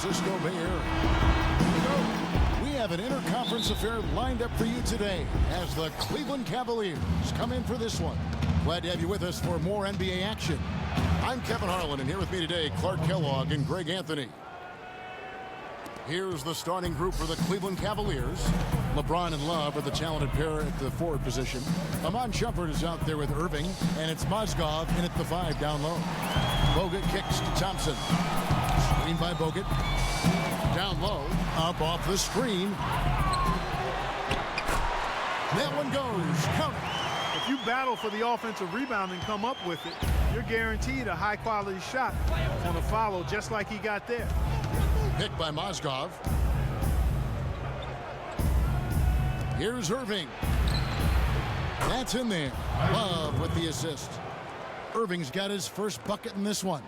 Francisco Bay Area. We have an interconference affair lined up for you today as the Cleveland Cavaliers come in for this one. Glad to have you with us for more NBA action. I'm Kevin Harlan, and here with me today, Clark Kellogg and Greg Anthony. Here's the starting group for the Cleveland Cavaliers. LeBron and Love are the talented pair at the forward position. Amon Shumpert is out there with Irving, and it's Mozgov in at the 5 down low. Bogut kicks to Thompson. Screen by Bogut. Down low, up off the screen. That one goes. Count it. If you battle for the offensive rebound and come up with it, you're guaranteed a high-quality shot on a follow, just like he got there. Picked by Mozgov. Here's Irving. That's in there. Love with the assist. Irving's got his first bucket in this one.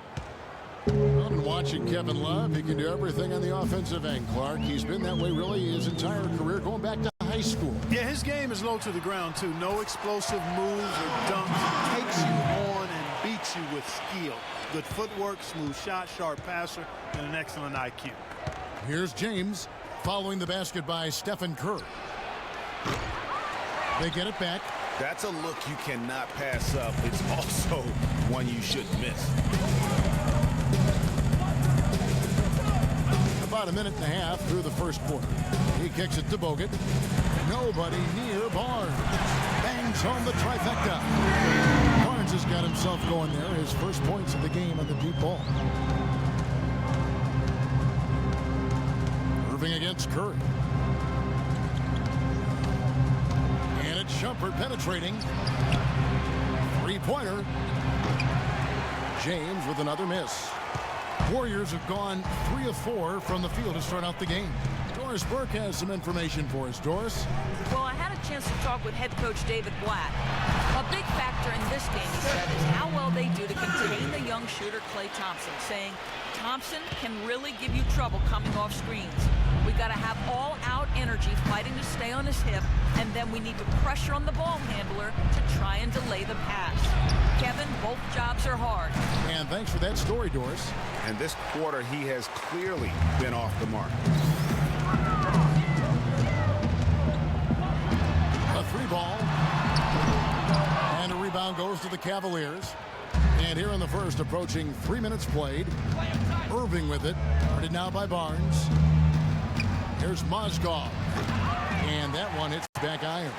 Well, and watching Kevin Love, he can do everything on the offensive end, Clark. He's been that way really his entire career, going back to high school. Yeah, his game is low to the ground, too. No explosive moves or dunks. He takes you on and beats you with skill. Good footwork, smooth shot, sharp passer, and an excellent IQ. Here's James following the basket by Stephen Curry. They get it back. That's a look you cannot pass up. It's also one you shouldn't miss. About a minute and a half through the first quarter. He kicks it to Bogut. Nobody near Barnes. Bangs home the trifecta. Barnes has got himself going there. His first points of the game on the deep ball. Irving against Curry. And it's Shumpert penetrating. Three-pointer. James with another miss. Warriors have gone 3 of 4 from the field to start out the game. Doris Burke has some information for us. Doris? Well, I had a chance to talk with head coach David Blatt. A big factor in this game, he said, is how well they do to contain the young shooter Klay Thompson, saying Thompson can really give you trouble coming off screens. We got to have all-out energy fighting to stay on his hip, and then we need to pressure on the ball handler to try and delay the pass. Kevin, both jobs are hard. And thanks for that story, Doris. And this quarter, he has clearly been off the mark. A 3-ball. And a rebound goes to the Cavaliers. And here in the first, approaching 3 minutes played. Irving with it. Guarded now by Barnes. Here's Mozgov. And that one hits back iron.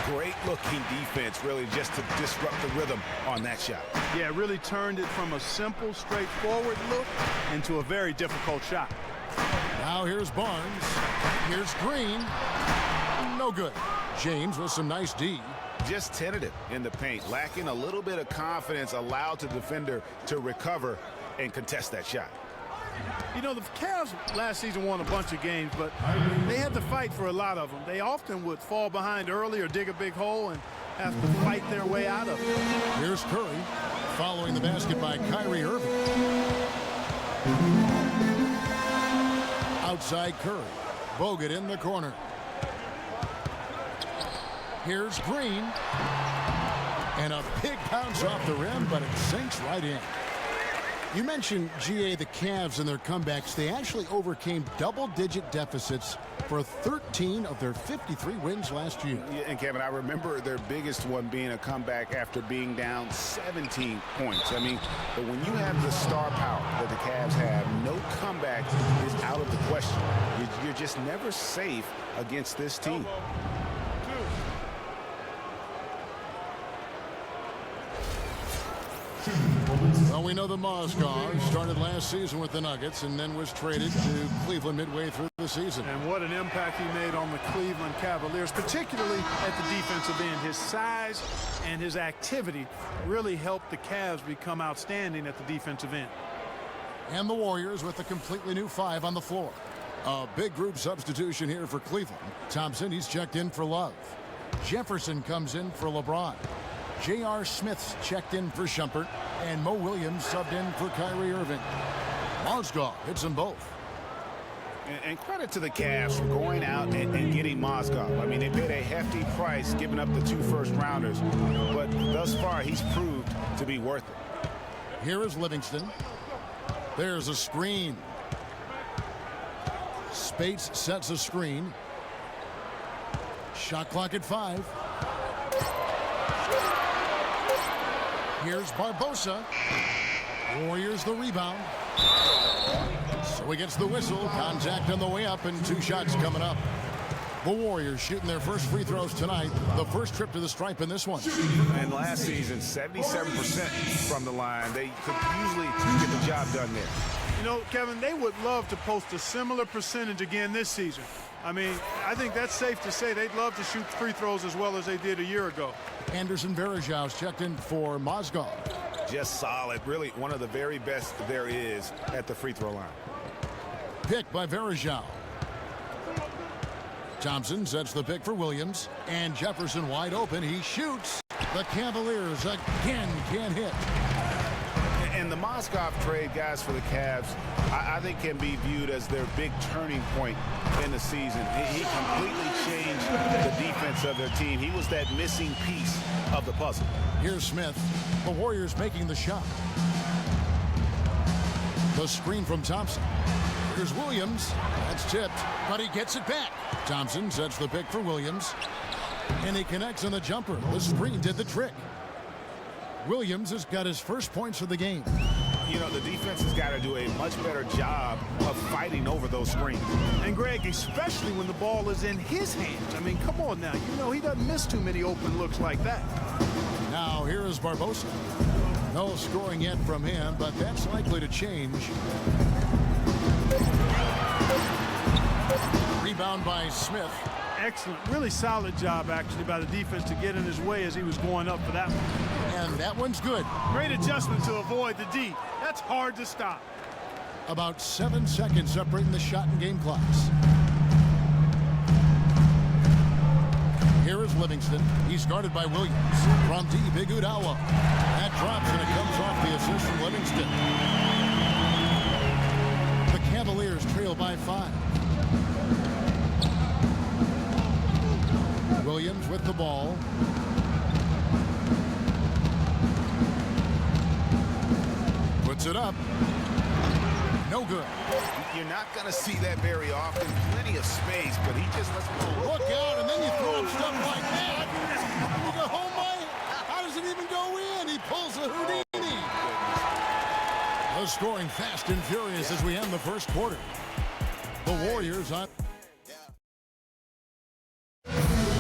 Great looking defense, really, just to disrupt the rhythm on that shot. Yeah, really turned it from a simple, straightforward look into a very difficult shot. Now here's Barnes. Here's Green. No good. James with some nice D. Just tentative in the paint, lacking a little bit of confidence, allowed the defender to recover and contest that shot. You know, the Cavs last season won a bunch of games, but they had to fight for a lot of them. They often would fall behind early or dig a big hole and have to fight their way out of it. Here's Curry following the basket by Kyrie Irving. Outside Curry. Bogut in the corner. Here's Green. And a big bounce off the rim, but it sinks right in. You mentioned, GA, the Cavs and their comebacks. They actually overcame double-digit deficits for 13 of their 53 wins last year. Yeah, and Kevin, I remember their biggest one being a comeback after being down 17 points. I mean, but when you have the star power that the Cavs have, no comeback is out of the question. You're just never safe against this team. Well, we know that Mozgov started last season with the Nuggets and then was traded to Cleveland midway through the season. And what an impact he made on the Cleveland Cavaliers, particularly at the defensive end. His size and his activity really helped the Cavs become outstanding at the defensive end. And the Warriors with a completely new 5 on the floor. A big group substitution here for Cleveland. Thompson, he's checked in for Love. Jefferson comes in for LeBron. J.R. Smith's checked in for Shumpert, and Mo Williams subbed in for Kyrie Irving. Mozgov hits them both. And credit to the Cavs for going out and getting Mozgov. I mean, they paid a hefty price giving up the 2 first-rounders, but thus far he's proved to be worth it. Here is Livingston. There's a screen. Bates sets a screen. Shot clock at 5. Here's Barbosa. Warriors the rebound. So he gets the whistle. Contact on the way up and 2 shots coming up. The Warriors shooting their first free throws tonight. The first trip to the stripe in this one. And last season, 77% from the line. They could usually get the job done there. You know, Kevin, they would love to post a similar percentage again this season. I mean, I think that's safe to say they'd love to shoot free throws as well as they did a year ago. Anderson Varejão's checked in for Mozgov. Just solid. Really one of the very best there is at the free throw line. Pick by Varejão. Thompson sets the pick for Williams. And Jefferson wide open. He shoots. The Cavaliers again can't hit. And the Mozgov trade, guys, for the Cavs, I think can be viewed as their big turning point in the season. He completely changed the defense of their team. He was that missing piece of the puzzle. Here's Smith. The Warriors making the shot. The screen from Thompson. Here's Williams. That's tipped, but he gets it back. Thompson sets the pick for Williams. And he connects on the jumper. The screen did the trick. Williams has got his first points of the game. You know, the defense has got to do a much better job of fighting over those screens. And, Greg, especially when the ball is in his hands. I mean, come on now. You know, he doesn't miss too many open looks like that. Now, here is Barbosa. No scoring yet from him, but that's likely to change. Rebound by Smith. Excellent. Really solid job, actually, by the defense to get in his way as he was going up for that one. And that one's good. Great adjustment to avoid the D. That's hard to stop. About 7 seconds separating the shot and game clocks. Here is Livingston. He's guarded by Williams. From D, Big Udawa. That drops and it comes off the assist from Livingston. The Cavaliers trail by 5. Williams with the ball. Puts it up. No good. You're not going to see that very often. Plenty of space, but he just lets it go. Look out, and then you throw him stuff like that. You go, oh my, how does it even go in? He pulls a Houdini. The scoring fast and furious as we end the first quarter. The Warriors on.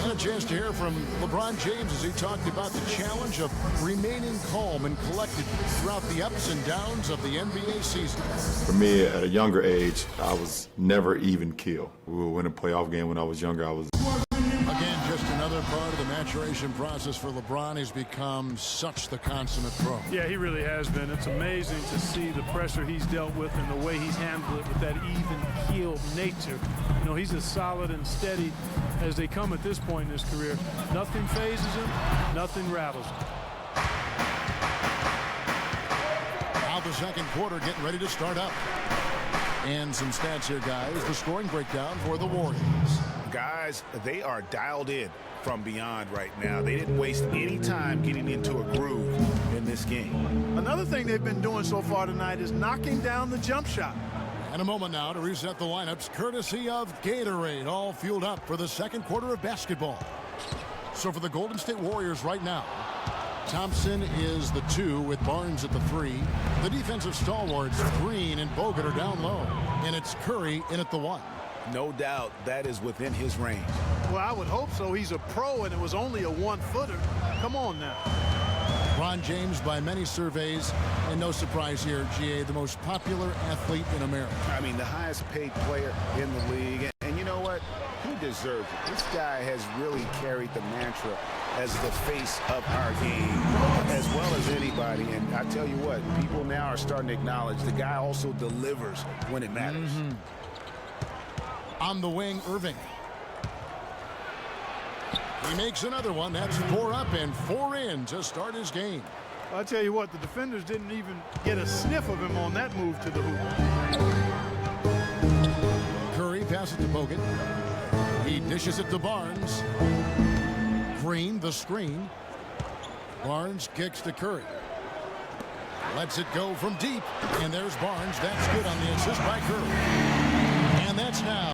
A chance to hear from LeBron James as he talked about the challenge of remaining calm and collected throughout the ups and downs of the NBA season. For me, at a younger age, I was never even killed. We would win a playoff game when I was younger. Again, just another part of the maturation process for LeBron. He's become such the consummate pro. Yeah, he really has been. It's amazing to see the pressure he's dealt with and the way he's handled it with that even-keeled nature. You know, he's as solid and steady as they come at this point in his career. Nothing phases him, nothing rattles him. Now the second quarter getting ready to start up. And some stats here, guys. The scoring breakdown for the Warriors. Guys, they are dialed in from beyond right now. They didn't waste any time getting into a groove in this game. Another thing they've been doing so far tonight is knocking down the jump shot. And a moment now to reset the lineups, courtesy of Gatorade, all fueled up for the second quarter of basketball. So for the Golden State Warriors right now, Thompson is the 2 with Barnes at the 3. The defensive stalwarts, Green and Bogut, are down low. And it's Curry in at the 1. No doubt that is within his range. Well, I would hope so. He's a pro, and it was only a 1-footer. Come on now. LeBron James, by many surveys, and no surprise here, GA, the most popular athlete in America. I mean, the highest paid player in the league. And you know what? He deserves it. This guy has really carried the mantra as the face of our game as well as anybody. And I tell you what, people now are starting to acknowledge the guy also delivers when it matters. On the wing, Irving. He makes another one. That's 4 up and 4 in to start his game. I'll tell you what, the defenders didn't even get a sniff of him on that move to the hoop. Curry passes to Bogut. He dishes it to Barnes. Green, the screen. Barnes kicks to Curry. Lets it go from deep. And there's Barnes. That's good on the assist by Curry. And that's now